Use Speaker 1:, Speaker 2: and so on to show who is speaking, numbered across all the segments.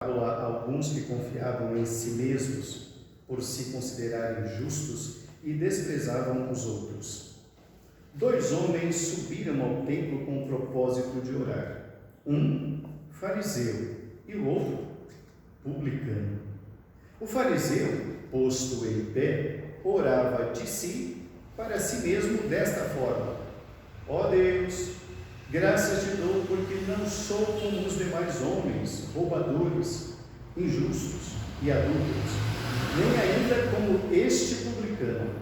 Speaker 1: parábola alguns que confiavam em si mesmos por se considerarem justos e desprezavam os outros. 2 homens subiram ao templo com o propósito de orar. Um, fariseu, e o outro, publicano. O fariseu, posto em pé, orava de si para si mesmo desta forma: ó Deus, graças te dou porque não sou como os demais homens, roubadores, injustos e adúlteros, nem ainda como este publicano.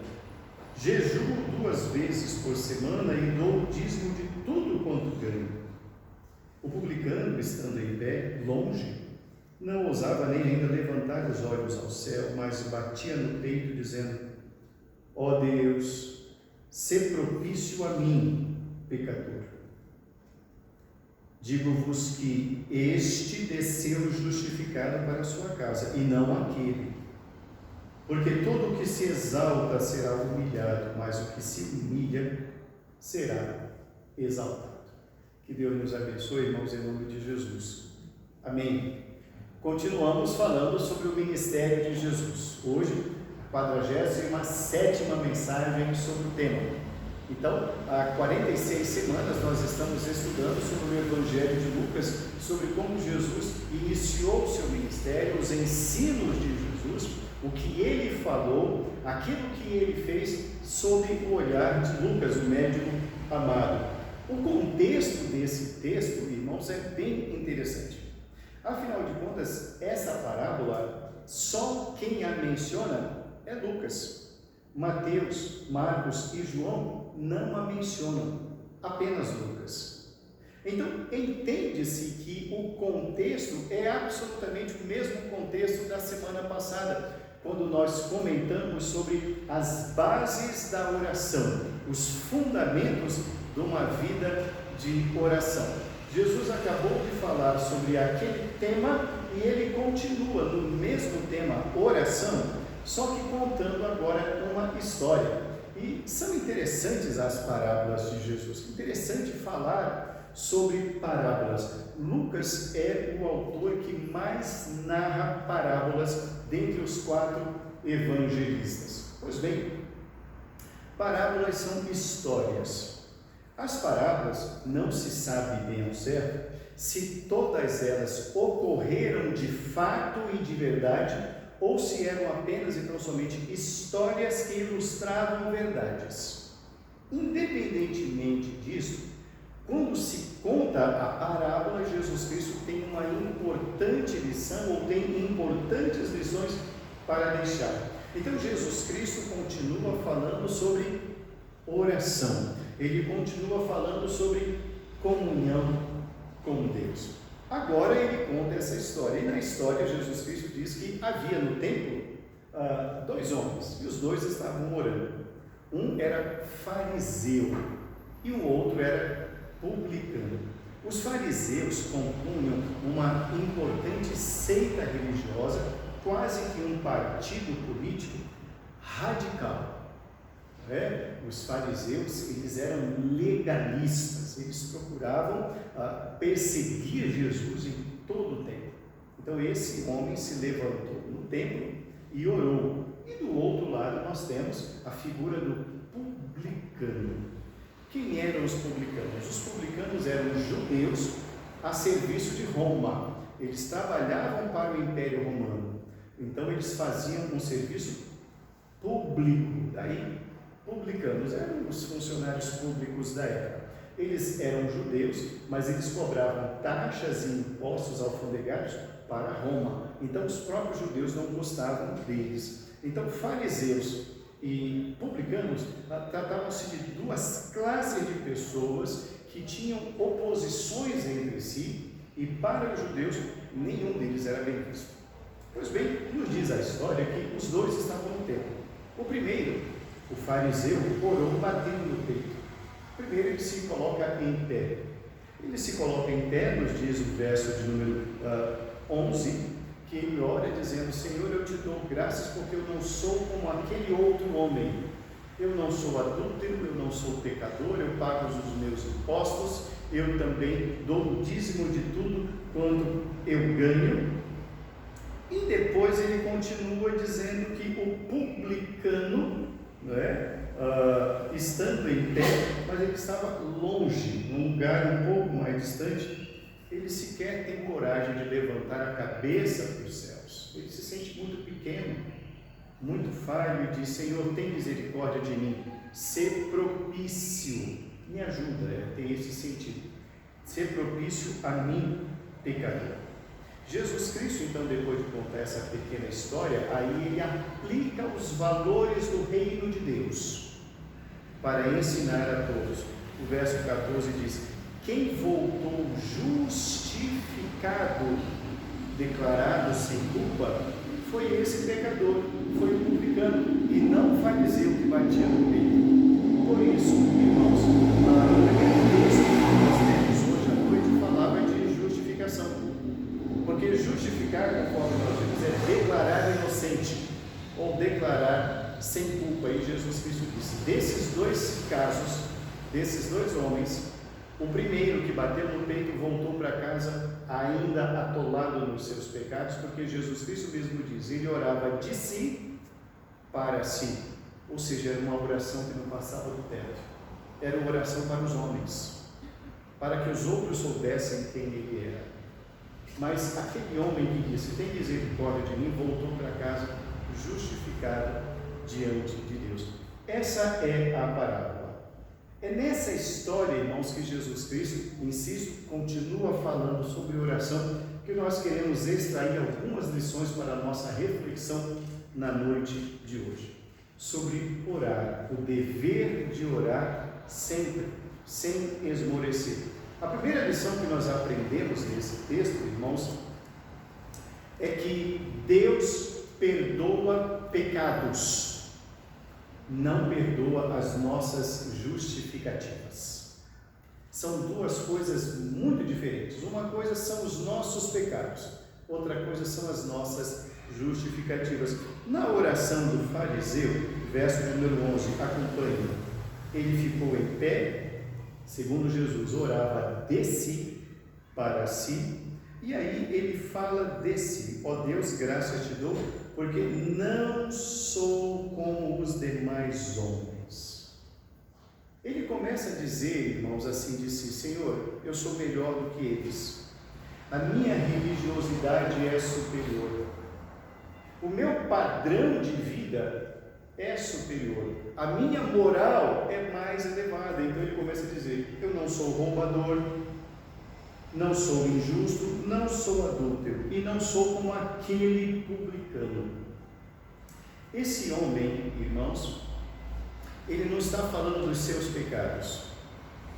Speaker 1: Jejuo 2 vezes por semana e dou o dízimo de tudo quanto ganho. O publicano, estando em pé, longe, não ousava nem ainda levantar os olhos ao céu, mas batia no peito, dizendo: ó Deus, sê propício a mim, pecador. Digo-vos que este desceu justificado para a sua casa, e não aquele. Porque todo o que se exalta será humilhado, mas o que se humilha será exaltado. Que Deus nos abençoe, irmãos, em nome de Jesus. Amém. Continuamos falando sobre o ministério de Jesus. Hoje, a 47ª mensagem sobre o tema. Então, há 46 semanas nós estamos estudando sobre o Evangelho de Lucas, sobre como Jesus iniciou o seu ministério, os ensinos de Jesus, o que ele falou, aquilo que ele fez sob o olhar de Lucas, o médico amado. O contexto desse texto, irmãos, é bem interessante. Afinal de contas, essa parábola, só quem a menciona é Lucas. Mateus, Marcos e João não a mencionam, apenas Lucas. Então, entende-se que o contexto é absolutamente o mesmo contexto da semana passada, quando nós comentamos sobre as bases da oração, os fundamentos de uma vida de oração. Jesus acabou de falar sobre aquele tema e ele continua no mesmo tema, oração, só que contando agora uma história. E são interessantes as parábolas de Jesus, interessante falar sobre parábolas. Lucas é o autor que mais narra parábolas dentre os 4 evangelistas. Pois bem, parábolas são histórias. As parábolas não se sabe bem ao certo se todas elas ocorreram de fato e de verdade ou se eram apenas e tão somente histórias que ilustravam verdades. Independentemente disso, quando se conta a parábola, Jesus Cristo tem uma importante lição ou tem importantes lições para deixar. Então Jesus Cristo continua falando sobre oração. Ele continua falando sobre comunhão com Deus. Agora ele conta essa história. E na história Jesus Cristo diz que havia no templo 2 homens. E os 2 estavam orando. Um era fariseu e o outro era publicano. Os fariseus compunham uma importante seita religiosa, quase que um partido político radical. Os fariseus, eles eram legalistas, eles procuravam perseguir Jesus em todo o tempo. Então esse homem se levantou no templo e orou. E do outro lado nós temos a figura do publicano. Quem eram os publicanos? Os publicanos eram judeus a serviço de Roma. Eles trabalhavam para o Império Romano. Então eles faziam um serviço público. Daí publicanos eram os funcionários públicos da época. Eles eram judeus, mas eles cobravam taxas e impostos alfandegários para Roma. Então os próprios judeus não gostavam deles. Então fariseus e publicanos tratavam-se de 2 classes de pessoas que tinham oposições entre si e para os judeus nenhum deles era bem visto. Pois bem, nos diz a história que os 2 estavam no templo. O primeiro, o fariseu, orou batendo no peito. Primeiro ele se coloca em pé. Ele se coloca em pé, nos diz o verso de número 11, que ele ora dizendo: Senhor, eu te dou graças porque eu não sou como aquele outro homem. Eu não sou adúltero, eu não sou pecador, eu pago os meus impostos, eu também dou o dízimo de tudo quanto eu ganho. E depois ele continua dizendo que o publicano, estando em pé, mas ele estava longe, num lugar um pouco mais distante, ele sequer tem coragem de levantar a cabeça para os céus. Ele se sente muito pequeno, muito falho e diz: Senhor, tem misericórdia de mim, ser propício, me ajuda, tem esse sentido, ser propício a mim, pecador. Jesus Cristo, então, depois de contar essa pequena história, aí ele aplica os valores do reino de Deus para ensinar a todos. O verso 14 diz: quem voltou justificado, declarado sem culpa, foi esse pecador, foi o publicano, e não o fariseu que batia no peito. Por isso, irmãos, o texto que nós temos hoje à noite falava de justificação. Porque justificar, conforme nós vimos, é declarar inocente ou declarar sem culpa. E Jesus Cristo disse: desses dois casos, desses dois homens, o primeiro que bateu no peito voltou para casa ainda atolado nos seus pecados, porque Jesus Cristo mesmo diz, ele orava de si para si, ou seja, era uma oração que não passava do teto, era uma oração para os homens, para que os outros soubessem quem ele era. Mas aquele homem que disse: tem misericórdia de mim, voltou para casa justificado diante de Deus. Essa é a parábola. É nessa história, irmãos, que Jesus Cristo, insisto, continua falando sobre oração, que nós queremos extrair algumas lições para a nossa reflexão na noite de hoje. Sobre orar, o dever de orar sempre, sem esmorecer. A primeira lição que nós aprendemos nesse texto, irmãos, é que Deus perdoa pecados, não perdoa as nossas justificativas. São duas coisas muito diferentes. Uma coisa são os nossos pecados, outra coisa são as nossas justificativas. Na oração do fariseu, verso número 11, acompanhe. Ele ficou em pé, segundo Jesus, orava de si para si, e aí ele fala de si: ó Deus, graças te dou, porque não sou como os demais homens. Ele começa a dizer, irmãos, assim de si: Senhor, eu sou melhor do que eles, a minha religiosidade é superior, o meu padrão de vida é superior, a minha moral é mais elevada. Então ele começa a dizer: eu não sou roubador, não sou injusto, não sou adúltero e não sou como aquele publicano. Esse homem, irmãos, ele não está falando dos seus pecados,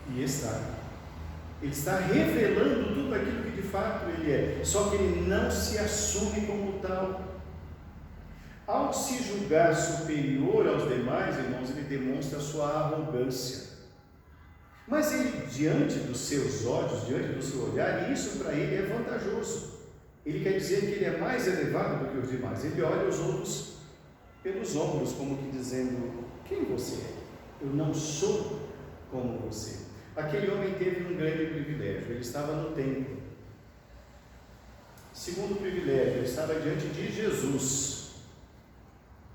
Speaker 1: e ele está revelando tudo aquilo que de fato ele é, só que ele não se assume como tal. Ao se julgar superior aos demais, irmãos, ele demonstra a sua arrogância. Mas ele, diante dos seus olhos, diante do seu olhar, isso para ele é vantajoso. Ele quer dizer que ele é mais elevado do que os demais. Ele olha os outros pelos ombros, como que dizendo: quem você é? Eu não sou como você. Aquele homem teve um grande privilégio, ele estava no templo. Segundo privilégio, ele estava diante de Jesus.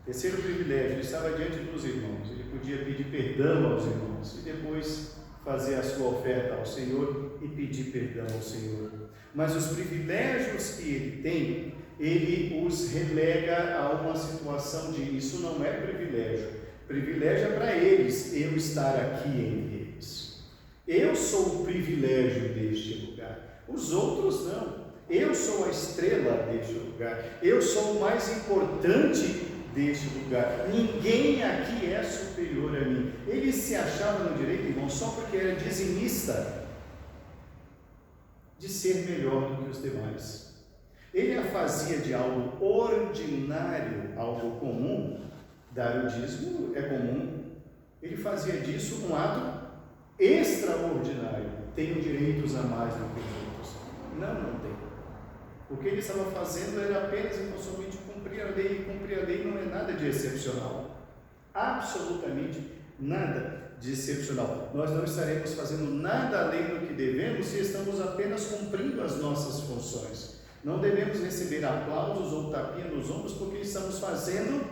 Speaker 1: Terceiro privilégio, ele estava diante dos irmãos, ele podia pedir perdão aos irmãos e depois fazer a sua oferta ao Senhor e pedir perdão ao Senhor. Mas os privilégios que ele tem, ele os relega a uma situação de: isso não é privilégio, privilégio é para eles, eu estar aqui entre eles. Eu sou o privilégio deste lugar, os outros não. Eu sou a estrela deste lugar, eu sou o mais importante deste lugar, ninguém aqui é superior a mim. Ele se achava no direito, irmão, só porque era dizimista, de ser melhor do que os demais. Ele a fazia de algo ordinário, algo comum. Dar o dízimo é comum. Ele fazia disso um ato extraordinário. Tenho direitos a mais do que os outros. Não tem. O que ele estava fazendo era apenas e somente cumprir a lei, e cumprir a lei não é nada de excepcional, absolutamente nada de excepcional. Nós não estaremos fazendo nada além do que devemos se estamos apenas cumprindo as nossas funções. Não devemos receber aplausos ou tapinha nos ombros porque estamos fazendo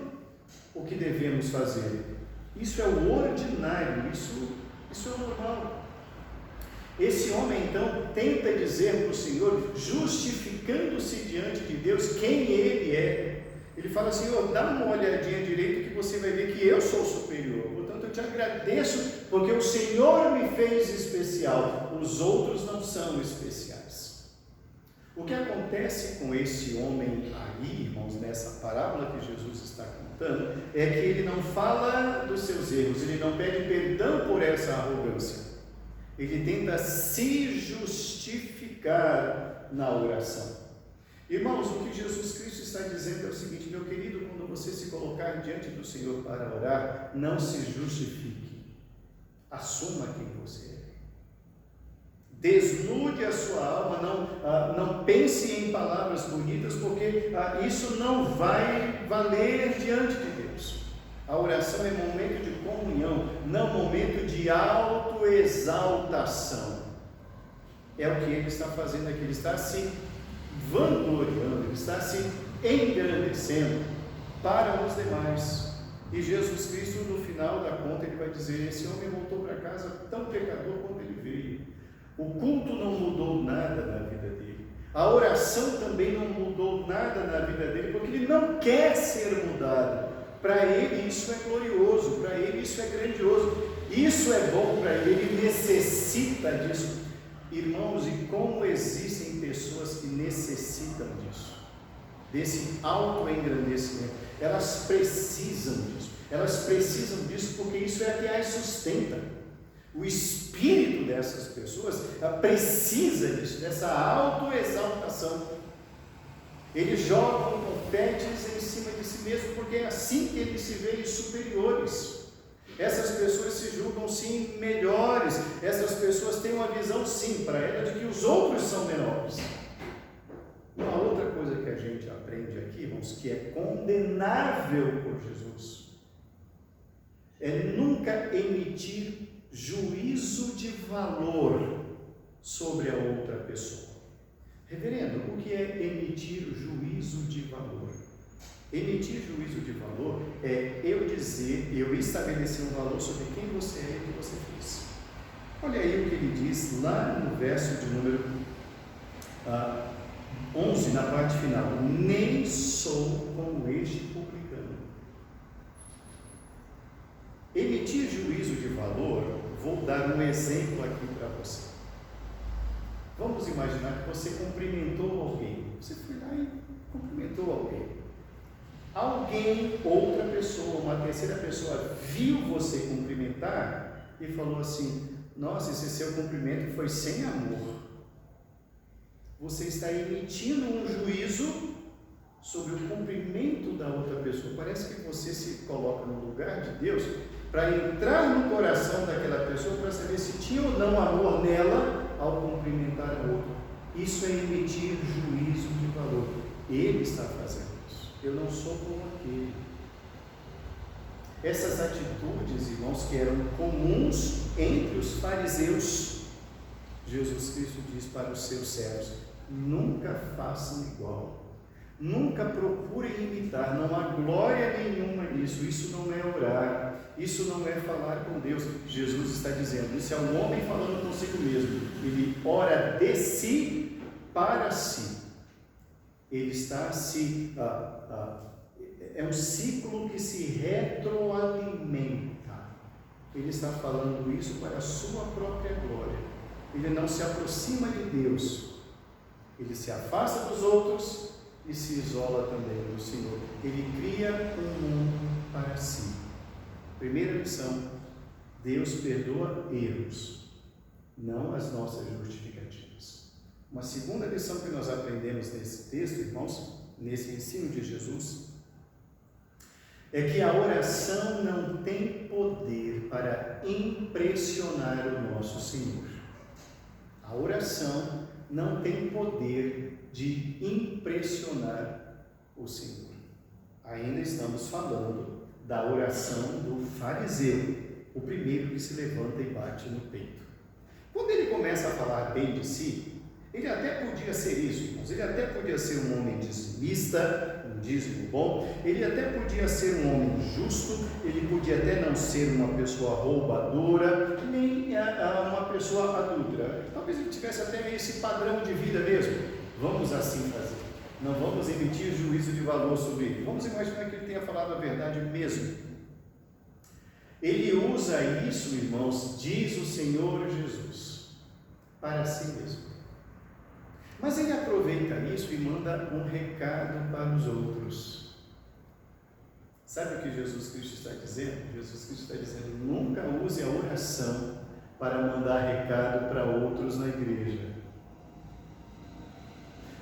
Speaker 1: o que devemos fazer. Isso é o ordinário, isso é o normal. Esse homem então tenta dizer para o Senhor, justificando-se diante de Deus, quem ele é. Ele fala: Senhor, dá uma olhadinha direito que você vai ver que eu sou superior. Portanto, eu te agradeço porque o Senhor me fez especial, os outros não são especiais. O que acontece com esse homem aí, irmãos, nessa parábola que Jesus está contando, é que ele não fala dos seus erros, ele não pede perdão por essa arrogância. Ele tenta se justificar na oração. Irmãos, o que Jesus Cristo está dizendo é o seguinte: meu querido, quando você se colocar diante do Senhor para orar, não se justifique, assuma quem você é. Desnude a sua alma, não pense em palavras bonitas, porque isso não vai valer diante de Deus. A oração é momento de comunhão, não momento de autoexaltação. É o que ele está fazendo aqui, ele está se vangloriando, ele está se engrandecendo para os demais. E Jesus Cristo, no final da conta, ele vai dizer: esse homem voltou para casa tão pecador quanto ele veio. O culto não mudou nada na vida dele. A oração também não mudou nada na vida dele, porque ele não quer ser mudado. Para ele isso é glorioso, para ele isso é grandioso, isso é bom para ele, ele necessita disso. Irmãos, e como existem pessoas que necessitam disso, desse autoengrandecimento, elas precisam disso porque isso é a que as sustenta. O espírito dessas pessoas precisa disso, dessa autoexaltação. Eles jogam confetes em cima de si mesmo, porque é assim que eles se veem superiores. Essas pessoas se julgam sim melhores, essas pessoas têm uma visão sim para ela de que os outros são menores. Uma outra coisa que a gente aprende aqui, irmãos, que é condenável por Jesus, é nunca emitir juízo de valor sobre a outra pessoa. Reverendo, o que é emitir juízo de valor? Emitir juízo de valor é eu estabelecer um valor sobre quem você é e o que você fez. Olha aí o que ele diz lá no verso de número 11, na parte final: nem sou como este publicano. Emitir juízo de valor, vou dar um exemplo aqui para você. Vamos imaginar que você cumprimentou alguém. Você foi lá e cumprimentou alguém. Outra pessoa, uma terceira pessoa, viu você cumprimentar e falou assim: nossa, esse seu cumprimento foi sem amor. Você está emitindo um juízo sobre o cumprimento da outra pessoa. Parece que você se coloca no lugar de Deus para entrar no coração daquela pessoa, para saber se tinha ou não amor nela ao cumprimentar a outra. Isso é emitir juízo de valor. Ele está fazendo isso. Eu não sou como aquele. Essas atitudes, irmãos, que eram comuns entre os fariseus, Jesus Cristo diz para os seus servos: nunca façam igual. Nunca procurem imitar, não há glória nenhuma nisso. Isso não é orar, isso não é falar com Deus. Jesus está dizendo: isso é um homem falando consigo mesmo. Ele ora de si para si. Ele está se... é um ciclo que se retroalimenta. Ele está falando isso para a sua própria glória. Ele não se aproxima de Deus. Ele se afasta dos outros e se isola também do Senhor. Ele cria um mundo para si. Primeira lição: Deus perdoa erros, não as nossas justificativas. Uma segunda lição que nós aprendemos nesse texto, irmãos, nesse ensino de Jesus, é que a oração não tem poder para impressionar o nosso Senhor. A oração não tem poder de impressionar o Senhor. Ainda estamos falando da oração do fariseu, o primeiro que se levanta e bate no peito. Quando ele começa a falar bem de si, Ele até podia ser isso, irmãos. Ele até podia ser um homem dizimista, um dízimo bom. Ele até podia ser um homem justo. Ele podia até não ser uma pessoa roubadora, nem uma pessoa adúltera. Talvez ele tivesse até esse padrão de vida mesmo. Vamos assim fazer. Não vamos emitir juízo de valor sobre ele. Vamos imaginar que ele tenha falado a verdade mesmo. Ele usa isso, irmãos, diz o Senhor Jesus, para si mesmo. Mas ele aproveita isso e manda um recado para os outros. Sabe o que Jesus Cristo está dizendo? Jesus Cristo está dizendo: nunca use a oração para mandar recado para outros na igreja.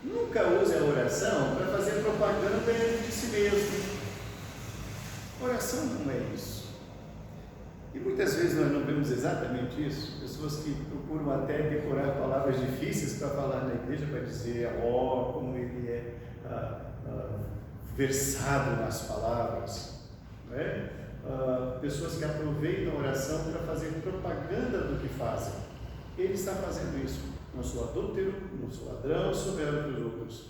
Speaker 1: Nunca use a oração para fazer propaganda de si mesmo. Oração não é isso. E muitas vezes nós não vemos exatamente isso. Pessoas que procuram até decorar palavras difíceis para falar na igreja, para dizer, como ele é versado nas palavras. Não é? Pessoas que aproveitam a oração para fazer propaganda do que fazem. Ele está fazendo isso. Não sou adúltero, não sou ladrão, sou melhor que os outros.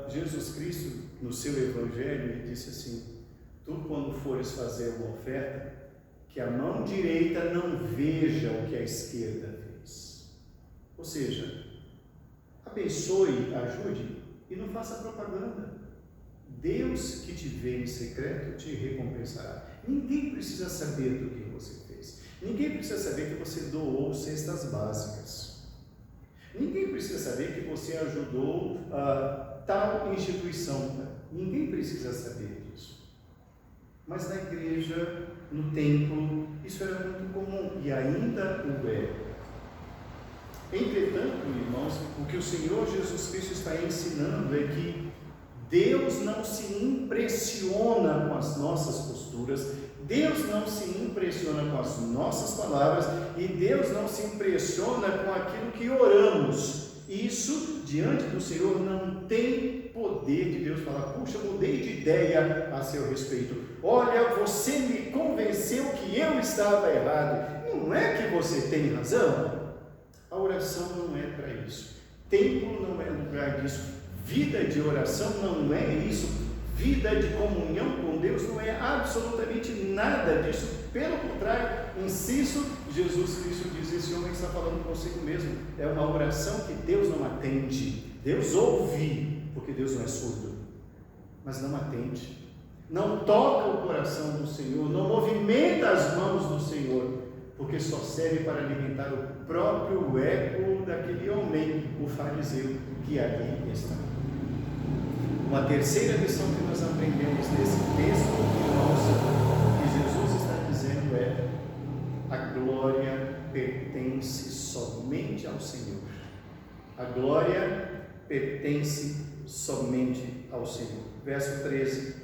Speaker 1: Jesus Cristo, no seu Evangelho, ele disse assim: tu, quando fores fazer uma oferta, que a mão direita não veja o que a esquerda fez. Ou seja, abençoe, ajude e não faça propaganda. Deus que te vê em secreto te recompensará. Ninguém precisa saber do que você fez. Ninguém precisa saber que você doou cestas básicas. Ninguém precisa saber que você ajudou tal instituição. Ninguém precisa saber disso. Mas na igreja, no templo, isso era muito comum e ainda o é. Entretanto, irmãos, o que o Senhor Jesus Cristo está ensinando é que Deus não se impressiona com as nossas posturas, Deus não se impressiona com as nossas palavras e Deus não se impressiona com aquilo que oramos. Isso, diante do Senhor, não tem poder de Deus falar: puxa, mudei de ideia a seu respeito. Olha, você me convenceu que eu estava errado. Não é que você tem razão? A oração não é para isso. Templo não é lugar disso. Vida de oração não é isso. Vida de comunhão com Deus não é absolutamente nada disso. Pelo contrário, insisto, Jesus Cristo diz: esse homem está falando consigo mesmo. É uma oração que Deus não atende. Deus ouve, porque Deus não é surdo, mas não atende. Não toca o coração do Senhor, não movimenta as mãos do Senhor, porque só serve para alimentar o próprio ego daquele homem, o fariseu, que ali está. Uma terceira lição que nós aprendemos nesse texto, irmãos, que Jesus está dizendo é: a glória pertence somente ao Senhor. A glória pertence somente ao Senhor. Verso 13: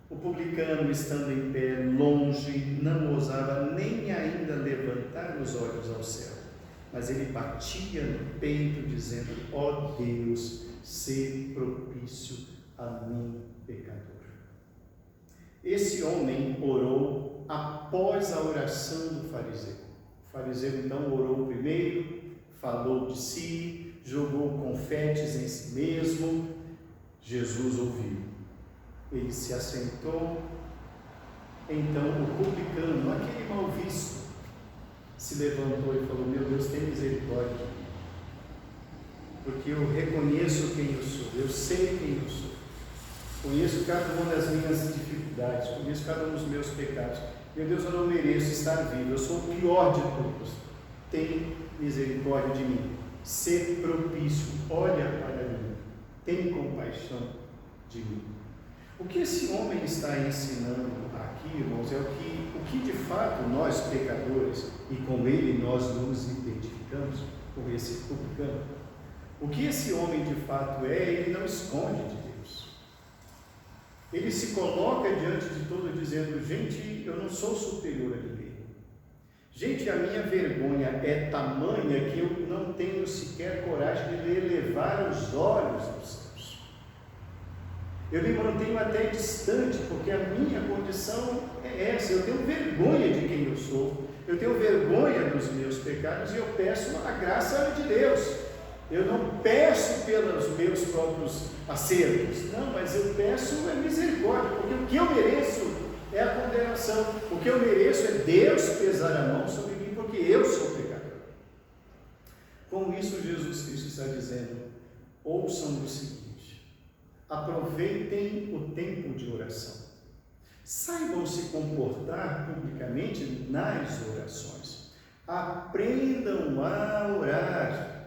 Speaker 1: o publicano, estando em pé, longe, não ousava nem ainda levantar os olhos ao céu, mas ele batia no peito, dizendo: ó Deus, sê propício a mim, pecador. Esse homem orou após a oração do fariseu. O fariseu então orou primeiro, falou de si, jogou confetes em si mesmo. Jesus ouviu. Ele se assentou. Então o publicano, aquele mal visto, se levantou e falou: meu Deus, tem misericórdia de mim, porque eu reconheço quem eu sou, eu sei quem eu sou, conheço cada uma das minhas dificuldades, conheço cada um dos meus pecados. Meu Deus, eu não mereço estar vivo, eu sou o pior de todos. Tem misericórdia de mim, ser propício, olha para mim, tem compaixão de mim. O que esse homem está ensinando aqui, irmãos, é o que de fato nós pecadores, e com ele nós nos identificamos, com esse publicano. O que esse homem de fato é, ele não esconde de Deus. Ele se coloca diante de todos dizendo: gente, eu não sou superior a ninguém. Gente, a minha vergonha é tamanha que eu não tenho sequer coragem de elevar os olhos aos céus. Eu me mantenho até distante, porque a minha condição é essa. Eu tenho vergonha de quem eu sou. Eu tenho vergonha dos meus pecados e eu peço a graça de Deus. Eu não peço pelos meus próprios acertos, não, mas eu peço a misericórdia, porque o que eu mereço é a condenação. O que eu mereço é Deus pesar a mão sobre mim, porque eu sou pecador. Com isso, Jesus Cristo está dizendo: ouçam o seguinte, aproveitem o tempo de oração. Saibam se comportar publicamente nas orações. Aprendam a orar.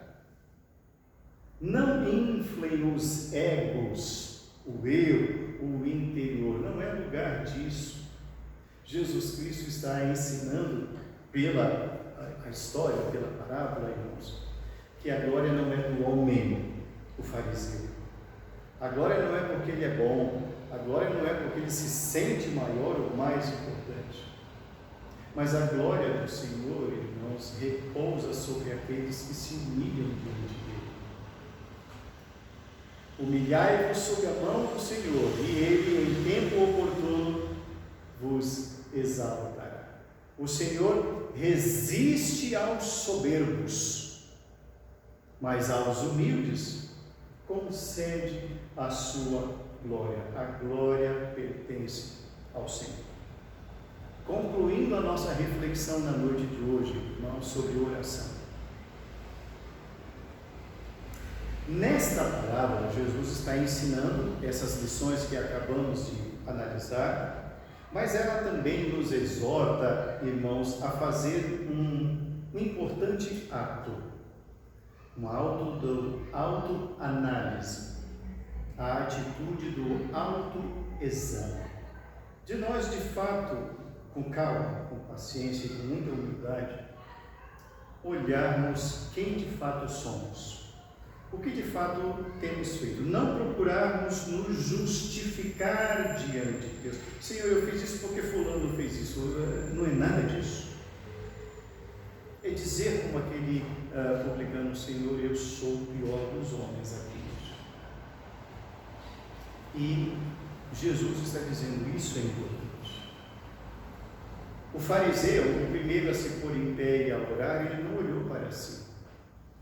Speaker 1: Não inflem os egos, o eu, o interior. Não é lugar disso. Jesus Cristo está ensinando pela a história, pela parábola, irmãos, que a glória não é do homem, o fariseu. A glória não é porque ele é bom, a glória não é porque ele se sente maior ou mais importante. Mas a glória do Senhor, irmãos, repousa sobre aqueles que se humilham diante dele. Humilhai-vos sob a mão do Senhor, e ele, em tempo oportuno, vos exaltará. O Senhor resiste aos soberbos, mas aos humildes concede a sua glória. A glória pertence ao Senhor. Concluindo a nossa reflexão na noite de hoje, irmãos, sobre oração. Nesta parábola, Jesus está ensinando essas lições que acabamos de analisar, mas ela também nos exorta, irmãos, a fazer um importante ato, uma autoanálise, a atitude do autoexame. De nós, de fato, com calma, com paciência e com muita humildade, olharmos quem de fato somos. O que de fato temos feito? Não procurarmos nos justificar diante de Deus. Senhor, eu fiz isso porque fulano fez isso. Não é nada disso. É dizer como aquele publicano: Senhor, eu sou o pior dos homens aqui. E Jesus está dizendo: isso é importante. O fariseu, o primeiro a se pôr em pé e a orar, ele não olhou para si.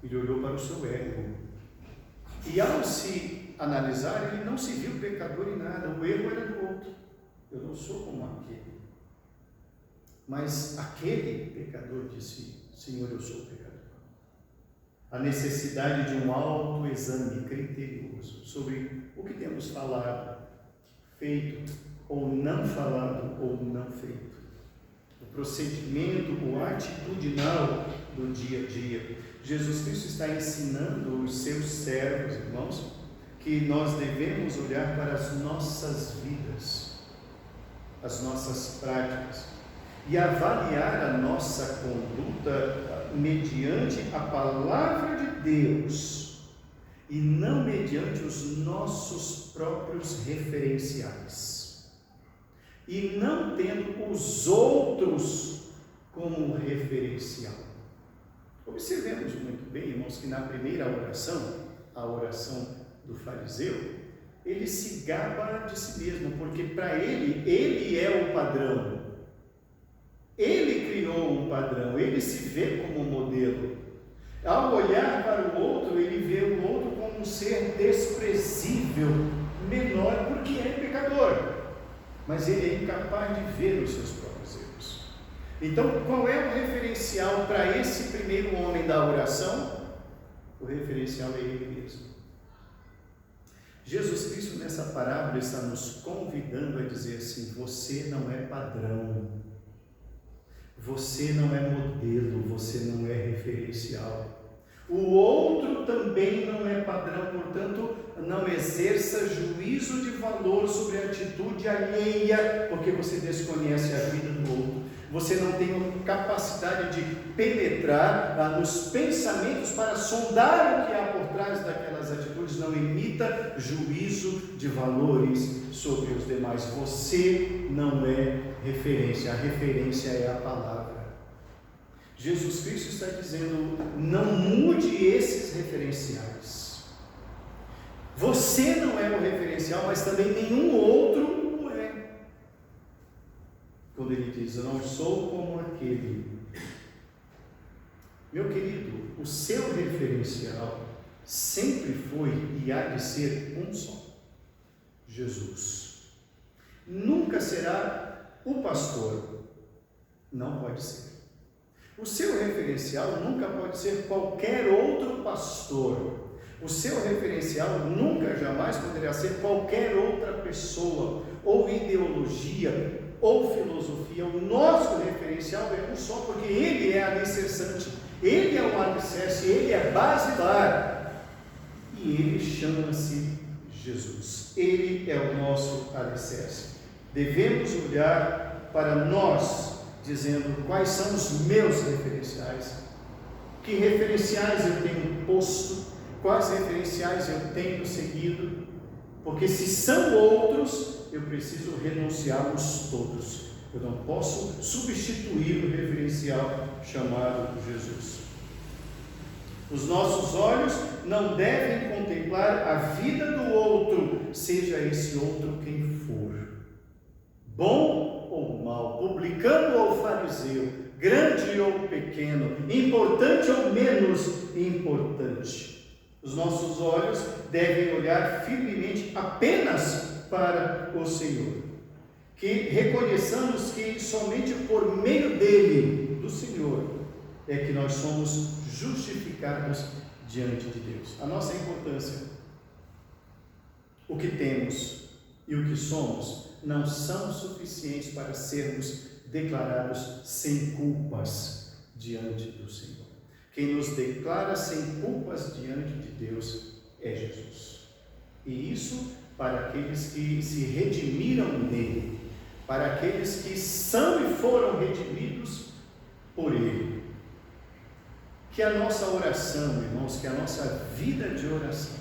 Speaker 1: Ele olhou para o seu ego. E ao se analisar, ele não se viu pecador em nada, o erro era do outro. Eu não sou como aquele. Mas aquele pecador disse: Senhor, eu sou pecador. A necessidade de um autoexame criterioso sobre o que temos falado, feito, ou não falado, ou não feito. O procedimento, o atitudinal do dia a dia. Jesus Cristo está ensinando os seus servos, irmãos, que nós devemos olhar para as nossas vidas, as nossas práticas, e avaliar a nossa conduta mediante a palavra de Deus e não mediante os nossos próprios referenciais, e não tendo os outros como referencial. Observemos muito bem, irmãos, que na primeira oração, a oração do fariseu, ele se gaba de si mesmo, porque para ele é o padrão. Ele criou um padrão, ele se vê como modelo. Ao olhar para o outro, ele vê o outro como um ser desprezível, menor, porque é pecador. Mas ele é incapaz de ver os seus próprios erros. Então, qual é o referencial para esse primeiro homem da oração? O referencial é ele mesmo. Jesus Cristo, nessa parábola, está nos convidando a dizer assim: você não é padrão, você não é modelo, você não é referencial. O outro também não é padrão, portanto, não exerça juízo de valor sobre a atitude alheia, porque você desconhece a vida do outro. Você não tem capacidade de penetrar nos pensamentos para sondar o que há por trás daquelas atitudes. Não emita juízo de valores sobre os demais. Você não é referência. A referência é a palavra. Jesus Cristo está dizendo: não mude esses referenciais. Você não é o referencial, mas também nenhum outro o é. Quando ele diz: eu não sou como aquele, Meu querido, o seu referencial sempre foi e há de ser um só: Jesus. Nunca será o pastor, não pode ser. O seu referencial nunca pode ser qualquer outro pastor. O seu referencial nunca, jamais poderá ser qualquer outra pessoa, ou ideologia, ou filosofia. O nosso referencial é um só, porque ele é alicerçante, ele é o alicerce, ele é basilar, e ele chama-se Jesus. Ele é o nosso alicerce. Devemos olhar para nós, dizendo: quais são os meus referenciais? Que referenciais eu tenho posto? Quais referenciais eu tenho seguido? Porque se são outros, eu preciso renunciá-los todos. Eu não posso substituir o referencial chamado Jesus. Os nossos olhos não devem contemplar a vida do outro, seja esse outro quem for, bom ou mau, publicano ou fariseu, grande ou pequeno, importante ou menos importante. Os nossos olhos devem olhar firmemente apenas para o Senhor. Que reconheçamos que somente por meio dele, do Senhor, é que nós somos justificados diante de Deus. A nossa importância, o que temos e o que somos, não são suficientes para sermos declarados sem culpas diante do Senhor. Quem nos declara sem culpas diante de Deus é Jesus. E isso para aqueles que se redimiram nele, para aqueles que são e foram redimidos por ele. Que a nossa oração, irmãos, que a nossa vida de oração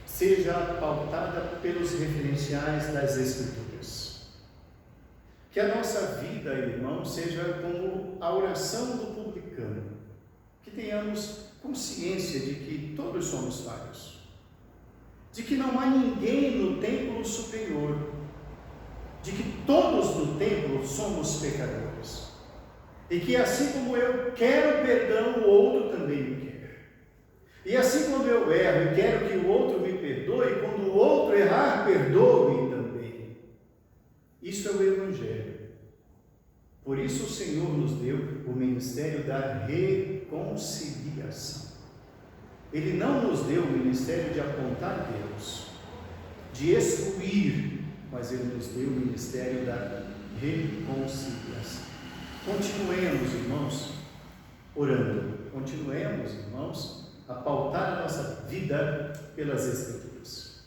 Speaker 1: seja pautada pelos referenciais das Escrituras. Que a nossa vida, irmãos, seja como a oração do publicano. Que tenhamos consciência de que todos somos falhos, de que não há ninguém no templo superior, de que todos no templo somos pecadores, e que assim como eu quero perdão, o outro também me quer, e assim como eu erro e quero que o outro me perdoe, quando o outro errar, perdoe também. Isso é o Evangelho. Por isso o Senhor nos deu o ministério da reconciliação. Ele não nos deu o ministério de apontar Deus, de excluir, mas Ele nos deu o ministério da reconciliação. Continuemos, irmãos, orando. Continuemos, irmãos, a pautar a nossa vida pelas Escrituras.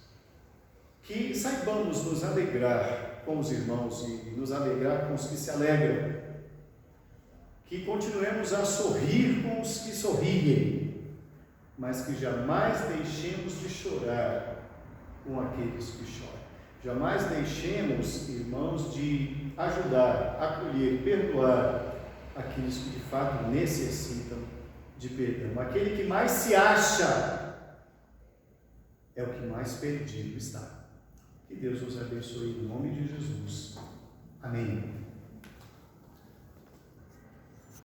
Speaker 1: Que saibamos nos alegrar com os irmãos e nos alegrar com os que se alegram. Que continuemos a sorrir com os que sorriem, mas que jamais deixemos de chorar com aqueles que choram. Jamais deixemos, irmãos, de ajudar, acolher, perdoar aqueles que de fato necessitam de perdão. Aquele que mais se acha é o que mais perdido está. Que Deus nos abençoe em nome de Jesus. Amém.